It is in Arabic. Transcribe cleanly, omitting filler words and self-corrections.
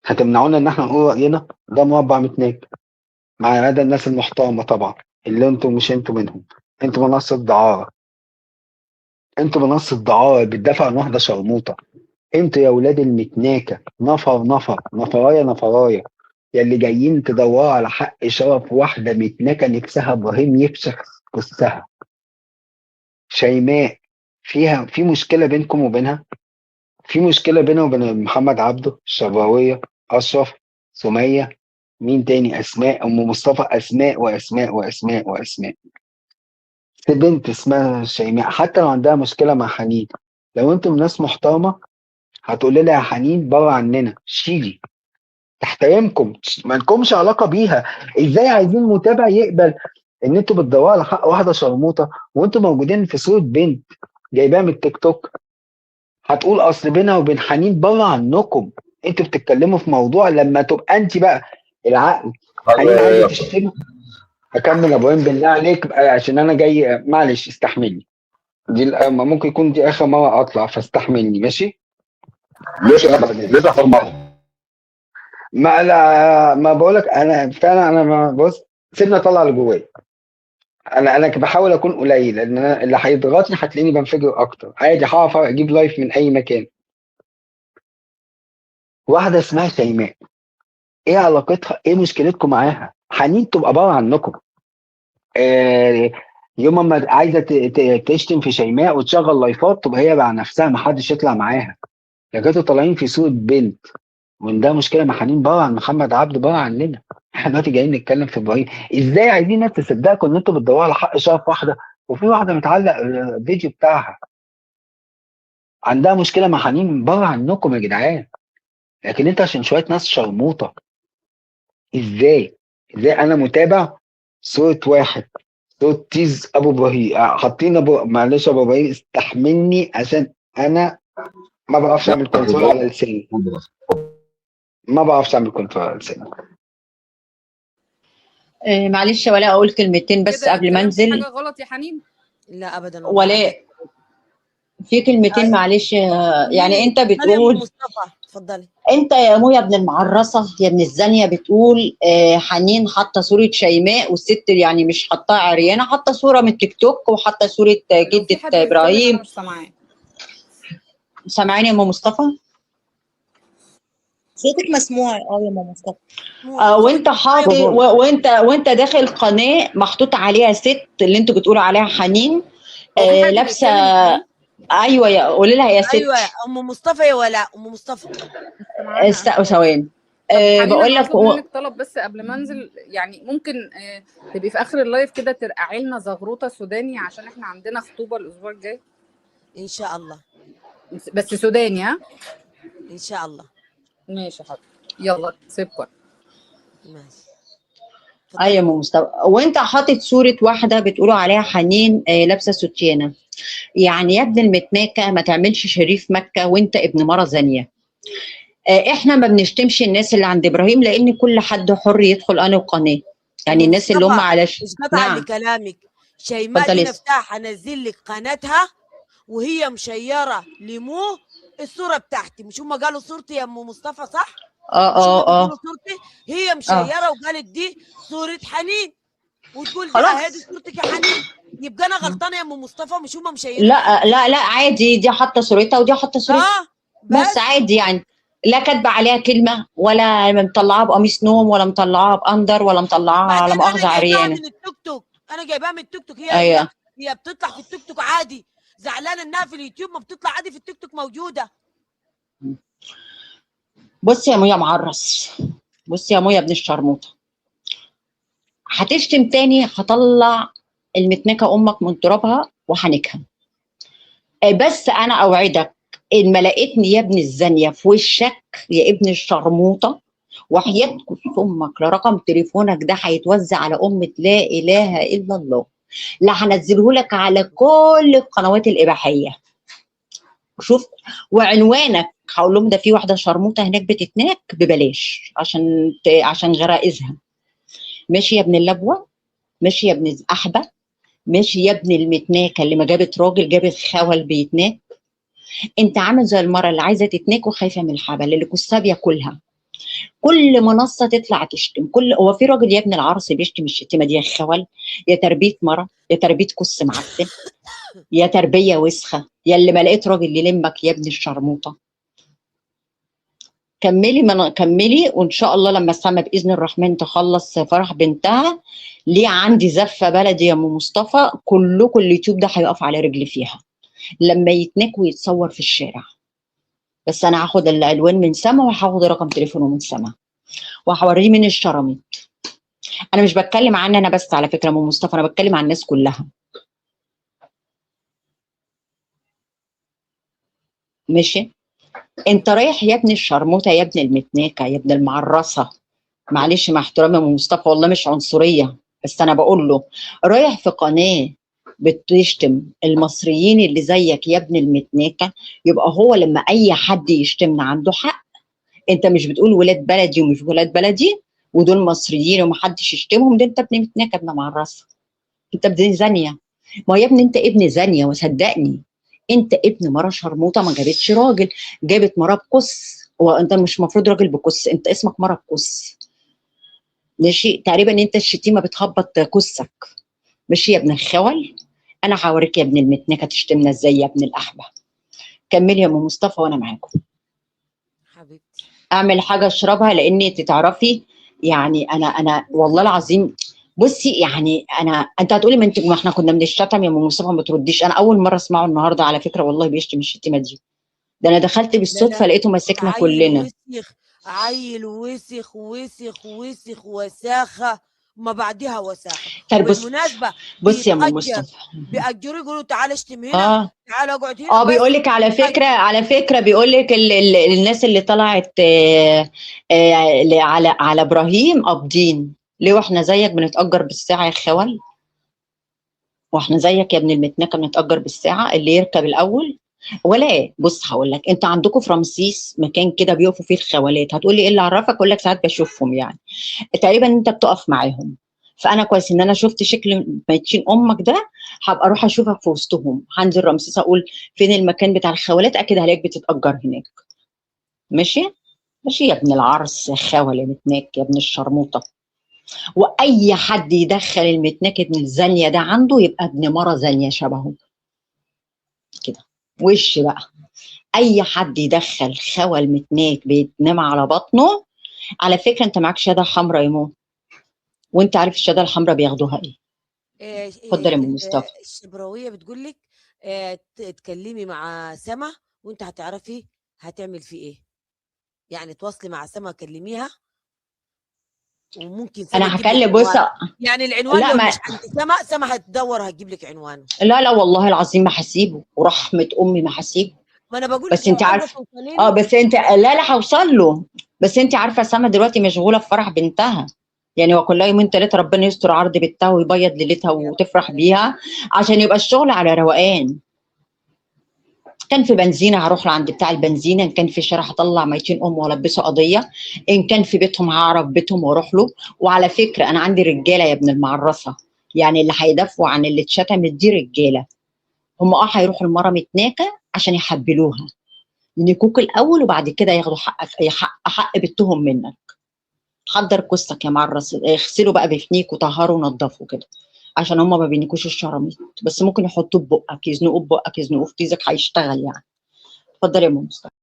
هتمنعونا ان احنا نقول راينا؟ ده مربع متناك، مع عدا الناس المحترمه طبعا، اللي انتوا مش انتوا منهم. انتوا منصه دعاره، انتوا منصه دعاره بتدافع عن واحده شرموطه. انتوا يا ولاد المتناكه، نفرايه نفرايه، يا اللي جايين تدوروا على حق شرف واحده متناكه نفسها ابراهيم يفشخ جثها. شيماء، في مشكله بينكم وبينها؟ في مشكله بينه وبين محمد عبده الشبراويه، اشرف، سميه، مين تاني، اسماء، ام مصطفى، اسماء واسماء واسماء واسماء. في بنت اسمها شيماء حتى لو عندها مشكله مع حنين، لو انتم ناس محترمه هتقول لها يا حنين بره عننا، شيلي، تحترمكم، ما لكمش علاقه بيها. ازاي عايزين متابع يقبل ان انتوا بتدوروا على حق واحده شرموطه وانتوا موجودين في صوره بنت جايباها من التيك توك؟ هتقول اصل بينها وبين حنين بره عنكم، انتوا بتتكلموا في موضوع لما تبقى انت بقى العقل. حنين عايزه تشتمه. هكمل يا ابراهيم بالله عليك بقى عشان انا جاي، معلش استحملني. ممكن يكون دي اخر مره اطلع، فاستحملني ماشي. ليش ابدا؟ ليش اخر مره؟ ما لا ما بقولك انا فعلا، انا ما بص، سيبني اطلع اللي جوايا. انا بحاول اكون قليل، لان أنا اللي هيضغطني هتلاقيني بنفجر اكتر. عادي هعرف اجيب لايف من اي مكان. واحده اسمها شيماء، ايه علاقتها؟ ايه مشكلتكم معاها؟ حنين تبقى بره عنكم. آه، يوم ما عايزه تشتم في شيماء وتشغل لايفات تبقى هي مع نفسها، ما حدش يطلع معاها. لكن طالعين في صوره بنت، وان ده مشكله مع حنين بره عن محمد عبده بره عننا. احنا دلوقتي جايين نتكلم في ابراهيم. ازاي عايزين الناس تصدقكم ان انتوا بتدوروا على حق شرف واحده، وفي واحده متعلق الفيديو بتاعها عندها مشكله مع حنين بره عنكم يا جدعان. لكن انت عشان شويه ناس شرموطه، ازاي انا متابع صوره واحد، صوت تيز ابو ابراهيم، حاطين ابو، معلش ابو ابراهيم استحملني عشان انا ما بعرفش اعمل كنترول على لساني. ما بعرفش اعمل كنترول على لساني. معلش ولا اقول كلمتين بس قبل ما انزل؟ حاجه غلط يا حنين؟ لا ابدا ولا في كلمتين معلش. يعني انت بتقول مصطفى اتفضلي. انت يا مو يا ابن المعرصه يا ابن الزانيه بتقول حنين حاطه صوره شيماء، والست يعني مش حاطاها عريانه، حاطه صوره من التيك توك وحاطه صوره جده ابراهيم. مش سامعاه. سامعاني يا ام مصطفى؟ صوتك مسموع يا ام مصطفى. وانت حاطط وانت داخل قناه محطوط عليها ست اللي انتوا بتقولوا عليها حنين لابسه. ايوه يا قولي لها يا ست. ايوه ام مصطفى يا ولا ام مصطفى. ثواني. بقول لك منك طلب بس قبل ما انزل، يعني ممكن تبقي في اخر اللايف كده ترقعي لنا زغروطه سوداني عشان احنا عندنا خطوبه الاسبوع الجاي ان شاء الله. بس سوداني ها ان شاء الله. ماشي يا حبيبي، يلا سيبكم. ماشي. ايوه يا مصطفى، وانت حاطط صوره واحده بتقولوا عليها حنين لابسه سوتيانه. يعني يا ابن المتناكه ما تعملش شريف مكه وانت ابن مره زانيه. احنا ما بنشتمش الناس اللي عند ابراهيم لان كل حد حر يدخل انا وقناه. يعني الناس اللي هم على مش قطع لكلامك. شيماء دي نفتح انزل لك قناتها وهي مشيره لمو الصوره بتاعتي. مش هم قالوا صورتي يا ام مصطفى صح؟ صورتي هي مشيره وقالت دي صوره حنين، وتقول دي هذه صورتك يا حنين. يبقى انا غلطانه يا ام مصطفى؟ مش هم مشيرين؟ لا عادي، دي حاطه صورتها ودي حاطه صورتها. بس عادي يعني، لا كاتبه عليها كلمه ولا مطلعاها بقميص نوم ولا مطلعاها باندر ولا مطلعاها على مؤاخذه عريانه. من التيك توك، انا جايباها من التيك توك. أيوة. هي بتطلع في التيك توك عادي. زعلانه انها في اليوتيوب ما بتطلع عادي، في التيك توك موجوده. بصي يا مويا معرس، بصي يا مويا ابن الشرموطه، هتشتم تاني هطلع المتنكه امك من ترابها وهنكها. بس انا اوعدك ان ما لقيتني يا ابن الزانيه في وشك يا ابن الشرموطه وحياة امك لرقم تليفونك ده هيتوزع على امه لا اله الا الله، لا هنزله لك على كل القنوات الاباحيه. شوف وعنوانك هقول لهم ده في واحده شرموطه هناك بتتناك ببلاش عشان غرائزها. ماشي يا ابن اللبوه، ماشي يا ابن الاحبه، ماشي يا ابن المتناكه اللي ما جابت راجل جابت خول بيتناك. انت عامل زي المره اللي عايزه تتناك وخايفه من الحبل اللي كسها بياكلها. كل منصه تطلع تشتم. هو في راجل يا ابن العرس بيشتم الشتيمه دي يا خوال؟ يا تربيه مره، يا تربيه كس معفن، يا تربيه وسخه، يا اللي ما لقيت راجل يلمك يا ابن الشرموطه. كملي وان شاء الله لما سما باذن الرحمن تخلص فرح بنتها، ليه عندي زفه بلدي يا ام مصطفى، كلكم اليوتيوب ده هيقف على رجلي فيها لما يتنك ويتصور في الشارع. بس انا هاخد الالوان من سما وهاخد رقم تليفونه من سما وهوريه من الشرميط. انا مش بتكلم عني انا بس على فكره ام مصطفى، انا بتكلم عن الناس كلها. ماشي. انت رايح يا ابن الشرموطه، يا ابن المتناكه، يا ابن المعرصه، معلش مع احترامي يا ام مصطفى والله مش عنصريه، بس انا بقول له رايح في قناه بتشتم المصريين اللي زيك يا ابن المتناكه، يبقى هو لما اي حد يشتمنا عنده حق. انت مش بتقول ولاد بلدي ومش ولاد بلدي ودول مصريين ومحدش يشتمهم، ده انت ابن متناكه ابن معرصه، انت ابن زانيه. ما يا ابني انت ابن زانيه، وصدقني انت ابن مرة شرموطه ما جابتش راجل، جابت مرة بكس. وانت مش المفروض راجل بكس، انت اسمك مرة بكس. ماشي، تقريبا انت الشتيمه بتهبط كسك. ماشي يا ابن الخول، انا هوريك يا ابن المتنكه تشتمنا ازاي يا ابن الاحبه. كملي يا ام مصطفى وانا معاكم. حبيبتي اعمل حاجه اشربها لاني تعرفي يعني انا والله العظيم. بصي يعني انت هتقولي ما احنا كنا بنشتم يا ام مصطفى ما بترديش. انا اول مره اسمعه النهارده على فكره والله بيشتم الشتيمه دي. ده انا دخلت بالصدفه لقيته ماسكنا كلنا. عيل وسخ وسخ وسخ وساخه ما بعدها وساخه. طيب بالمناسبه بصي يا ام مصطفى، بيأجروا يقولوا تعالى اشتم هنا، تعالى اقعد هنا. بيقول لك على فكره بيقول لك الناس اللي طلعت على ابراهيم قابضين ليه، واحنا زيك بنتأجر بالساعه يا خوال؟ واحنا زيك يا ابن المتنكه بنتأجر بالساعه؟ اللي يركب الاول ولا ايه؟ بص هقول لك، انت عندكم في رمسيس مكان كده بيقفوا فيه الخوالات، هتقول لي ايه اللي عرفك؟ اقول لك ساعات بشوفهم يعني، تقريبا انت بتقف معاهم. فانا كويس ان انا شفت شكل ميتين امك ده، هبقى اروح اشوفك في وسطهم، هنزل رمسيس اقول فين المكان بتاع الخوالات، اكيد هلاقيك بتتأجر هناك. ماشي ماشي يا ابن العرس يا خاول يا متناك يا ابن الشرموطه. واي حد يدخل المتناك ابن الزانيه ده عنده يبقى ابن مره زانيه شبهه كده. وش بقى اي حد يدخل خوال متناك بيتنام على بطنه. على فكره انت معاك شهاده حمراء يا مو، وانت عارف الشهاده الحمراء بياخدوها ايه؟ اتفضل يا ام مصطفى. الشبراويه بتقول لك تكلمي مع سما وانت هتعرفي هتعمل فيه ايه. يعني تواصلي مع سما كلميها، وممكن سما انا هكلم بص يعني العنوان لا لو مش عند سما هتدور هتجيب لك عنوانه. لا والله العظيم ما هسيبه، ورحمه امي ما هسيبه. ما انا بقول بس انت عارفه بس انت لا هوصل له. بس انت عارفه سما دلوقتي مشغوله في فرح بنتها، يعني هو كلها يومين ثلاثه ربنا يستر عرض بنتها ويبيض ليلتها وتفرح بيها عشان يبقى الشغل على روقان. كان في بنزينه هروح لعند بتاع البنزينه، ان كان في شارع هطلع ميتين ام والبسه قضيه، ان كان في بيتهم هعرف بيتهم واروح له. وعلى فكره انا عندي رجاله يا ابن المعرصه، يعني اللي هيدافعوا عن اللي اتشتمت دي رجاله. هم هيروحوا المره متناكه عشان يحبلوها، ينكوك الاول وبعد كده ياخدوا حق بنتهم منك. حضر قصتك يا معرس، اغسلوا بقى بفنيك وطهروا ونضفوا كده، عشان هم ما بينكوش الشراميط، بس ممكن يحطوه في بقك، يزنقوه في بقك، يزنقوه في كيزك، هيشتغل يعني. اتفضل يا ام مصطفى.